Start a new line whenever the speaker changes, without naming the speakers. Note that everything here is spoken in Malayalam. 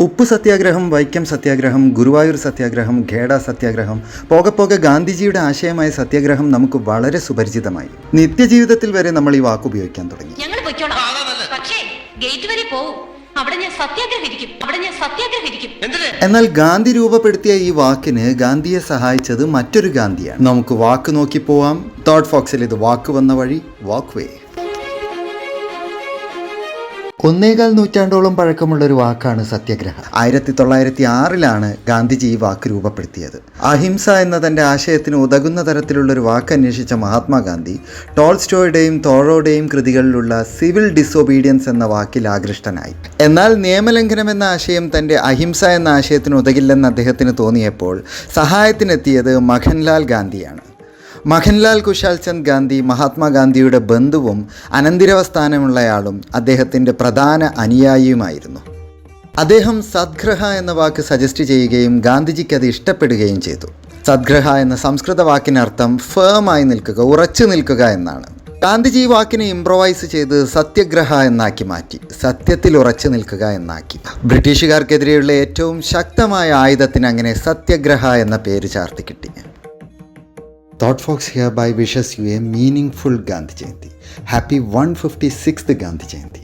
ഉപ്പു സത്യാഗ്രഹം, വൈക്കം സത്യാഗ്രഹം, ഗുരുവായൂർ സത്യാഗ്രഹം, ഖേഡ സത്യാഗ്രഹം, പോകെ പോകെ ഗാന്ധിജിയുടെ ആശയമായ സത്യാഗ്രഹം നമുക്ക് വളരെ സുപരിചിതമായി. നിത്യജീവിതത്തിൽ വരെ നമ്മൾ ഈ വാക്ക് ഉപയോഗിക്കാൻ തുടങ്ങി. എന്നാൽ ഗാന്ധി രൂപപ്പെടുത്തിയ ഈ വാക്കിന് ഗാന്ധിയെ സഹായിച്ചത് മറ്റൊരു ഗാന്ധിയാണ്. നമുക്ക് വാക്ക് നോക്കി പോവാം. തോട്ട് ഫോക്സിൽ ഇത് വാക്ക് വന്ന വഴി, വാക്ക് വേ. 1.25 നൂറ്റാണ്ടോളം പഴക്കമുള്ള ഒരു വാക്കാണ് സത്യാഗ്രഹം. 1906 ഗാന്ധിജി ഈ വാക്ക് രൂപപ്പെടുത്തിയത്. അഹിംസ എന്ന തൻ്റെ ആശയത്തിന് ഉതകുന്ന തരത്തിലുള്ളൊരു വാക്ക് അന്വേഷിച്ച മഹാത്മാഗാന്ധി ടോൾസ്റ്റോയുടെയും തോഴോയുടെയും കൃതികളിലുള്ള സിവിൽ ഡിസൊബീഡിയൻസ് എന്ന വാക്കിൽ ആകൃഷ്ടനായി. എന്നാൽ നിയമലംഘനം എന്ന ആശയം തൻ്റെ അഹിംസ എന്ന ആശയത്തിന് ഉതകില്ലെന്ന് അദ്ദേഹത്തിന് തോന്നിയപ്പോൾ സഹായത്തിനെത്തിയത് മഖൻലാൽ ഗാന്ധിയാണ്. മഖൻലാൽ കുശാൽ ചന്ദ് ഗാന്ധി മഹാത്മാഗാന്ധിയുടെ ബന്ധുവും അനന്തിരവസ്ഥാനമുള്ളയാളും അദ്ദേഹത്തിൻ്റെ പ്രധാന അനുയായിയുമായിരുന്നു. അദ്ദേഹം സദ്ഗ്രഹ എന്ന വാക്ക് സജസ്റ്റ് ചെയ്യുകയും ഗാന്ധിജിക്ക് അത് ഇഷ്ടപ്പെടുകയും ചെയ്തു. സദ്ഗ്രഹ എന്ന സംസ്കൃത വാക്കിനർത്ഥം ഫേമായി നിൽക്കുക, ഉറച്ചു നിൽക്കുക എന്നാണ്. ഗാന്ധിജി ഈ വാക്കിനെ ഇംപ്രൊവൈസ് ചെയ്ത് സത്യഗ്രഹ എന്നാക്കി മാറ്റി, സത്യത്തിൽ ഉറച്ചു നിൽക്കുക എന്നാക്കി. ബ്രിട്ടീഷുകാർക്കെതിരെയുള്ള ഏറ്റവും ശക്തമായ ആയുധത്തിന് അങ്ങനെ സത്യഗ്രഹ എന്ന പേര് ചാർത്തി കിട്ടി. Thought Fox hereby wishes you a meaningful Gandhi Jayanti. Happy 156th Gandhi Jayanti.